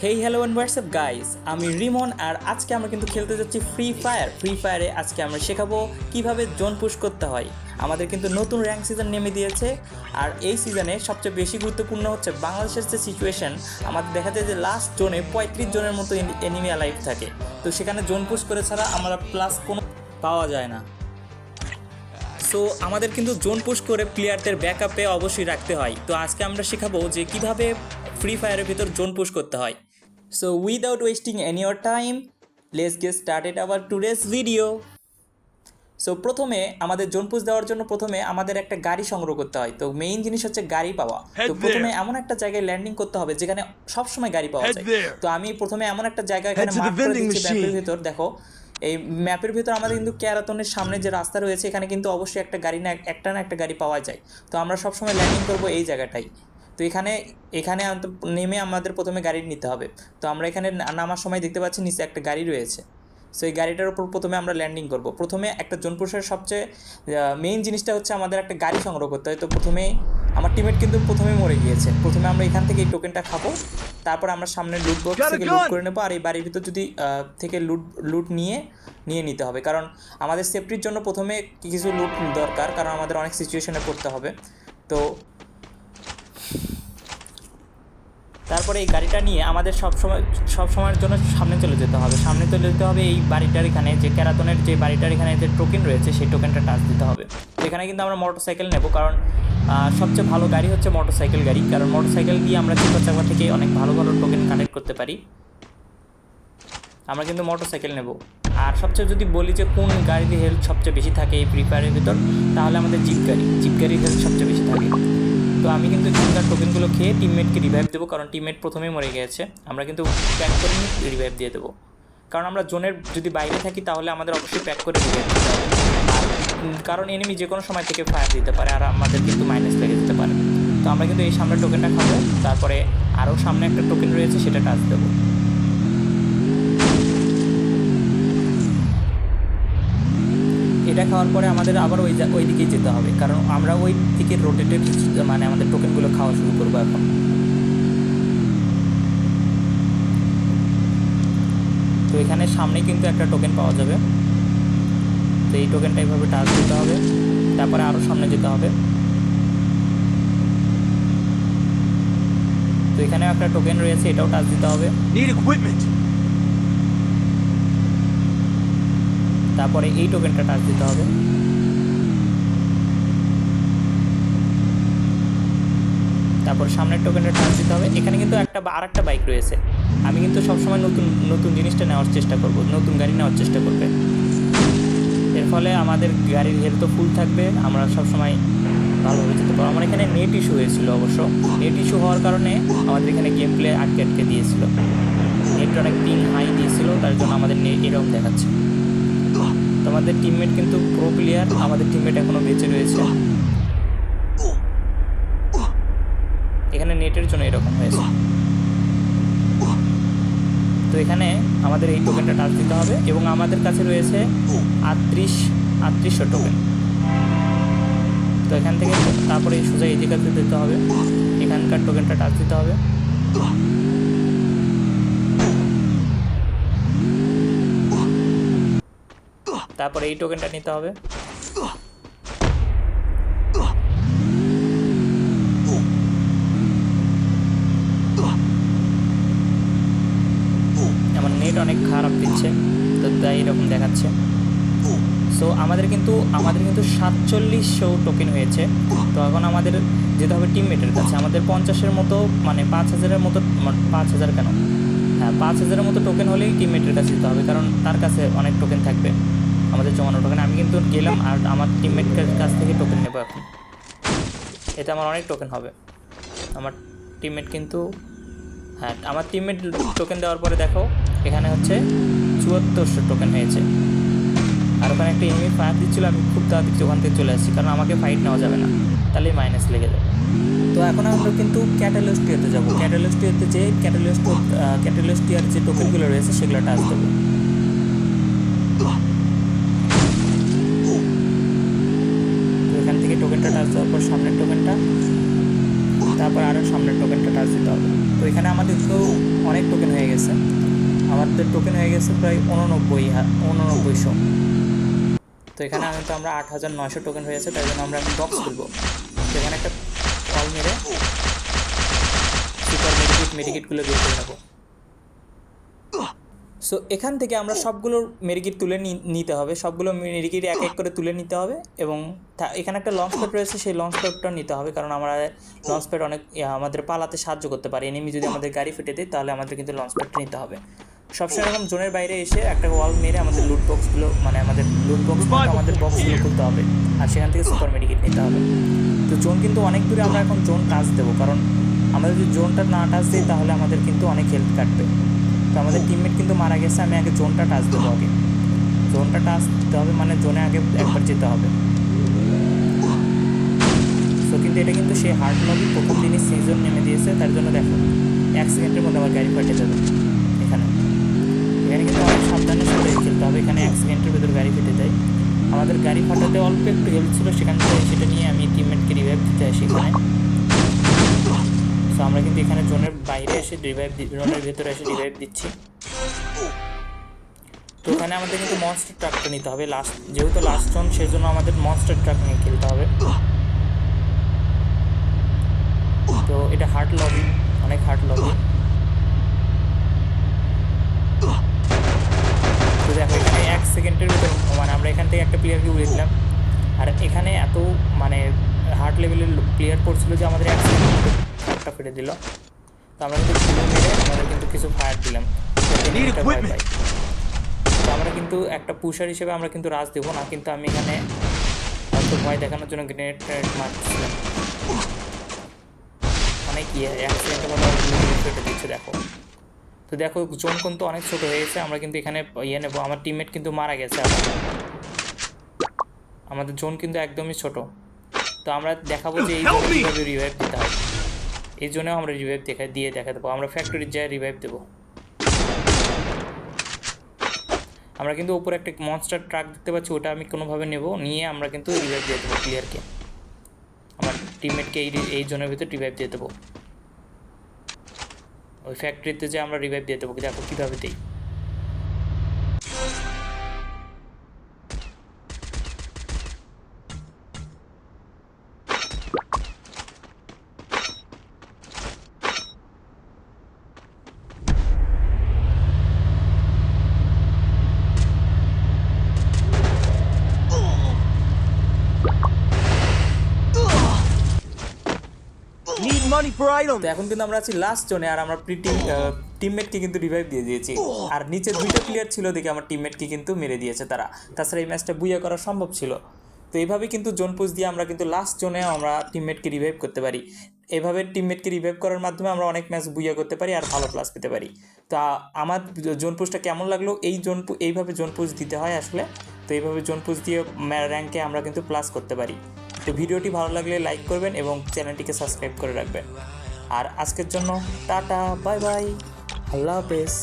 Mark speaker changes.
Speaker 1: Hey hello and WhatsApp guys, আমি রিমন আর আজকে আমরা কিন্তু খেলতে যাচ্ছি ফ্রি ফায়ারে। আজকে আমরা শেখাবো কিভাবে জোন পুশ করতে হয়। আমাদের কিন্তু নতুন র্যাঙ্ক সিজন নেমে দিয়েছে আর এই সিজনে সবচেয়ে বেশি গুরুত্বপূর্ণ হচ্ছে বাংলাদেশের যে সিচুয়েশন। আমাদের দেখা যায় যে লাস্ট জোনে 35 জনের মতো এনিমি অ্যালাইভ থাকে, তো সেখানে জোন পুশ করে ছাড়া আমরা প্লাস কোনো পাওয়া যায় না। সো আমাদের কিন্তু জোন পুশ করে প্লেয়ারদের ব্যাকআপে অবশ্যই রাখতে হয়। তো আজকে আমরা শেখাবো যে কিভাবে ফ্রি ফায়ারের ভিতর জোন পুশ করতে হয়। So without wasting any or time, let's get started our today's video. So প্রথমে আমাদের জোন পুশ দেওয়ার জন্য প্রথমে আমাদের একটা গাড়ি সংগ্রহ করতে হয়। তো মেইন জিনিস হচ্ছে গাড়ি পাওয়া। তো প্রথমে এমন একটা জায়গায় ল্যান্ডিং করতে হবে যেখানে সবসময় গাড়ি পাওয়া যায়। তো আমি প্রথমে এমন একটা জায়গা এখানে মার্ক করে দিচ্ছি ম্যাপের ভিতর। দেখো এই ম্যাপের ভিতর আমাদের কিন্তু ক্যারাতনের সামনে যে রাস্তা রয়েছে এখানে কিন্তু অবশ্যই একটা গাড়ি না একটা গাড়ি পাওয়া যায়। তো আমরা সবসময় ল্যান্ডিং করবো এই জায়গাটাই। তো এখানে নেমে আমাদের প্রথমে গাড়ি নিতে হবে। তো আমরা এখানে নামার সময় দেখতে পাচ্ছি নিচে একটা গাড়ি রয়েছে। সো এই গাড়িটার উপর প্রথমে আমরা ল্যান্ডিং করব। প্রথমে একটা জোন পুশের সবচেয়ে মেইন জিনিসটা হচ্ছে আমাদের একটা গাড়ি সংগ্রহ করতে হয়। তো প্রথমেই আমার টিমমেট কিন্তু প্রথমেই মরে গিয়েছে। প্রথমে আমরা এখান থেকে এই টোকেনটা খাবো, তারপর আমরা সামনে লুট বক্স থেকে লুট করে নেবো। আর এই বাড়ির ভিতর যদি থেকে লুট নিয়ে নিতে হবে, কারণ আমাদের সেফটির জন্য প্রথমে কিছু লুট দরকার, কারণ আমাদের অনেক সিচুয়েশনে পড়তে হবে। তো তারপরে এই গাড়িটা নিয়ে আমাদের সব সময়ের জন্য সামনে চলে যেতে হবে। এই বাড়িটার এখানে যে ক্যারাতনের যে বাড়িটার এখানে যে টোকেন রয়েছে সেই টোকেনটা টাচ দিতে হবে। তো এখানে কিন্তু আমরা মোটরসাইকেল নেব, কারণ সবচেয়ে ভালো গাড়ি হচ্ছে মোটরসাইকেল গাড়ি, কারণ মোটরসাইকেল দিয়ে আমরা চাকা থেকে অনেক ভালো টোকেন কালেক্ট করতে পারি। আমরা কিন্তু মোটরসাইকেল নেব। আর সবচেয়ে যদি বলি যে কোন গাড়ির হেলথ সবচেয়ে বেশি থাকে এই ফ্রি ফায়ারের ভিতর, তাহলে আমাদের জিপ গাড়ির হেলথ সবচেয়ে বেশি থাকে। তো আমি কিন্তু এখানকার টোকেনগুলো খেয়ে টিমমেটকে রিভাইভ দেবো, কারণ টিমমেট প্রথমেই মরে গিয়েছে। আমরা কিন্তু প্যাক করে নিয়ে রিভাইভ দিয়ে দেবো, কারণ আমরা জোনের যদি বাইরে থাকি তাহলে আমাদের অবশ্যই প্যাক করে রিভাইভ দিতে হবে। কারণ এনিমি যে কোনো সময় থেকে ফায়ার দিতে পারে আর আমাদের কিন্তু মাইনাস লেগে যেতে পারে। তো আমরা কিন্তু এই সামনের টোকেনটা খাবো, তারপরে আরও সামনে একটা টোকেন রয়েছে সেটা টাচ দেবো। এটা খাওয়ার পরে আমাদের আবার ওই দিকেই যেতে হবে, কারণ আমরা ওই দিকে রোটেটেড মানে আমাদের টোকেনগুলো খাওয়া শুরু করবো এখন। তো এখানে সামনে কিন্তু একটা টোকেন পাওয়া যাবে। তো এই টোকেনটা এইভাবে টাচ দিতে হবে, তারপরে আরও সামনে যেতে হবে। তো এখানেও একটা টোকেন রয়েছে, এটাও টাচ দিতে হবে। তারপরে এই টোকেনটা টাচ দিতে হবে। তারপর সামনের টোকেনটা টাচ দিতে হবে। এখানে কিন্তু আরেকটা বাইক রয়েছে। আমি কিন্তু সবসময় নতুন জিনিসটা নেওয়ার চেষ্টা করব, নতুন গাড়ি নেওয়ার চেষ্টা করবে। এর ফলে আমাদের গাড়ির হেলথ ফুল থাকবে, আমরা সবসময় ভালোভাবে যেতে পারবো। আমার এখানে নেট ইস্যু হয়েছিল, অবশ্য নেট ইস্যু হওয়ার কারণে আমাদের এখানে গেম প্লে আটকে দিয়েছিল। নেটটা অনেক পিং হাই দিয়েছিল, তার জন্য আমাদের নেট এরকম দেখাচ্ছে। তো আমাদের টিমমেট কিন্তু প্রো প্লেয়ার, আমাদের টিমমেট এখনও বেঁচে রয়েছে। এখানে নেটের জন্য এরকম হয়েছে। তো এখানে আমাদের এই টোকেনটা টাচ দিতে হবে এবং আমাদের কাছে রয়েছে 3800 টোকেন। তো এখান থেকে তারপরে সোজা এই দিকে দিতে হবে, এখানকার টোকেনটা টাচ দিতে হবে। তারপরে এই টোকেনটা নিতে হবে। আমার নেট অনেক খারাপ দিচ্ছে, তো তাই এরকম দেখাচ্ছে। সো আমাদের কিন্তু 4700 টোকেন হয়েছে। তো এখন আমাদের যেতে হবে টিমমেটের কাছে। আমাদের 50-এর মতো মানে 5000-এর মতো, 5000 কেন, হ্যাঁ 5000-এর মতো টোকেন হলেই টিমমেটের কাছে যেতে হবে, কারণ তার কাছে অনেক টোকেন থাকবে আমাদের জমানো টোকেন। আমি কিন্তু গেলাম আর আমার টিমমেটের কাছ থেকে টোকেন নেবো এখন। এতে আমার অনেক টোকেন হবে। আমার টিমমেট কিন্তু আমার টিমমেট টোকেন দেওয়ার পরে দেখো এখানে হচ্ছে 7400 টোকেন হয়েছে। আর ওখানে একটা এনিমি ফায়ার দিচ্ছিলো, আমি খুব তাড়াতাড়ি ওখান থেকে চলে আসছি, কারণ আমাকে ফাইট নেওয়া যাবে না, তাহলেই মাইনাস লেগে যাবে। তো এখন আমরা কিন্তু ক্যাটালস্টিয়াতে যাবো। ক্যাটালস্টিয়াতে যে ক্যাটালস্টিয়ার যে টোকেনগুলো রয়েছে সেগুলো টাচ দেবো। তো এখান থেকে টোকেনটা টাচ দেওয়ার পর সামনের টোকেনটা, তারপর আরও সামনের টোকেনটা টাচ দিতে হবে। তো এখানে আমাদের তো অনেক টোকেন হয়ে গেছে, আমাদের টোকেন হয়ে গেছে প্রায় 8900। তো এখানে তো আমরা 8900 টোকেন হয়েছে, তাই জন্য আমরা এখন বক্স খুলবো। তো এখানে একটা কল মেরে সুপার মেডিকিটগুলো বের করে নেবো। সো এখান থেকে আমরা সবগুলো মেডিকিট তুলে নিতে হবে, সবগুলো মেডিকিট এক এক করে তুলে নিতে হবে। এবং এখানে একটা লঞ্চ প্যাড রয়েছে, সেই লঞ্চ প্যাডটা নিতে হবে, কারণ আমরা লঞ্চ প্যাড অনেক আমাদের পালাতে সাহায্য করতে পারে। এনিমি যদি আমাদের গাড়ি ফেটে দেয় তাহলে আমাদের কিন্তু লঞ্চ প্যাডটা নিতে হবে। সবসময় এরকম জোনের বাইরে এসে একটা ওয়াল মেরে আমাদের লুট বক্সগুলো আমাদের বক্সগুলো খুলতে হবে, আর সেখান থেকে সুপার মেডিকিট নিতে হবে। তো জোন কিন্তু অনেক দূরে, আমরা এখন জোন টাচ দেবো, কারণ আমাদের যদি জোনটা না টাচ দিই তাহলে আমাদের কিন্তু অনেক হেল্প কাটবে। তো আমাদের টিমমেট কিন্তু মারা গেছে, আমি আগে জোনটা টাচ দেবো। আগে জোনটা টাচ দিতে হবে, মানে জোনে আগে একবার যেতে হবে। তো কিন্তু এটা কিন্তু সেই হার্ড লবি প্রথম দিনই সিজন নেমে দিয়েছে, তার জন্য দেখো 1 সেকেন্ডের মধ্যে আমার গাড়ি ফাটে যাবে। এখানে কিন্তু অনেক সাবধানের সাথে খেলতে হবে, এখানে 1 সেকেন্ডের ভেতর গাড়ি ফেটে যায়। আমাদের গাড়ি ফাটাতে অল্প একটু হেল্প ছিল, সেখান থেকে সেটা নিয়ে আমি টিমমেটকে রিভাইভ দিতে আসি এখানে। তো আমরা কিন্তু এখানে জোনের বাইরে এসে জোনের ভেতরে এসে রিভাইভ দিচ্ছি। তো এখানে আমাদের কিন্তু মনস্টার ট্রাকটা নিতে হবে, যেহেতু লাস্ট জোন, সেজন্য আমাদের মনস্টার ট্রাক নিয়ে খেলতে হবে। তো এটা হার্ড লবি, অনেক হার্ড লবি। তো দেখো এখানে 1 সেকেন্ডের ভিতর মানে আমরা এখান থেকে একটা প্লেয়ারকে উড়িয়ে দিলাম, আর এখানে এত মানে হার্ড লেভেলের প্লেয়ার পড়ছিল যে আমাদের 1 সেকেন্ডের ভিতর ট্রাকটা ফেটে দিল। তো আমরা কিন্তু আমাদের কিন্তু কিছু ফায়ার দিলাম, তো আমরা কিন্তু একটা পুশার হিসেবে আমরা কিন্তু রাজ দেবো না, কিন্তু আমি এখানে হয়তো ভয় দেখানোর জন্য গ্রেনেড মারছিলাম। অনেক 1 সেকেন্ডের মতো ফেটে দিচ্ছে দেখো। তো দেখো জোন কিন্তু অনেক ছোটো হয়ে গেছে, আমরা কিন্তু এখানে নেবো। আমার টিমমেট কিন্তু মারা গেছে, আমাদের জোন কিন্তু একদমই ছোট। তো আমরা দেখাবো যে এই জোনে কীভাবে রিভাইভ দিতে হয়, এই জন্যও আমরা রিভাইভ দেখা দেবো। আমরা ফ্যাক্টরির যায় রিভাইভ দেবো। আমরা কিন্তু উপরে একটা মনস্টার ট্রাক দেখতে পাচ্ছি, ওটা আমি কোনোভাবে নিয়ে আমরা কিন্তু রিভাইভ দিয়ে দেবো প্লেয়ারকে, আমার টিমমেটকে এই জোনের ভিতরে রিভাইভ দিয়ে দেবো। ওই ফ্যাক্টরিতে যে আমরা রিভাইভ দিয়ে দেবো, দেখো কীভাবে দিই। তো এখন কিন্তু আমরা আছি লাস্ট জোনে, আর আমরা টিমমেটকে কিন্তু রিভাইভ দিয়ে দিয়েছি, আর নিচে 2টা প্লেয়ার ছিল দেখে আমার টিমমেটকে কিন্তু মেরে দিয়েছে তারা। তাছাড়া এই ম্যাচটা বুইয়া করা সম্ভব ছিল। তো এইভাবেই কিন্তু জোন পুশ দিয়ে আমরা কিন্তু লাস্ট জোনে আমরা টিমমেটকে রিভাইভ করতে পারি। এভাবে টিমমেটকে রিভাইভ করার মাধ্যমে আমরা অনেক ম্যাচ বুইয়া করতে পারি আর ভালো প্লাস পেতে পারি। তো আমার জোন পুশটা কেমন লাগলো, এইভাবে জোন পুশ দিতে হয় আসলে। তো এইভাবে জোন পুশ দিয়ে র্যাঙ্কে আমরা কিন্তু প্লাস করতে পারি। তো ভিডিওটি ভালো লাগলে লাইক করবেন এবং চ্যানেলটিকে সাবস্ক্রাইব করে রাখবেন। আর আজকের জন্য টাটা, বাই বাই, আল্লাহ হাফেজ।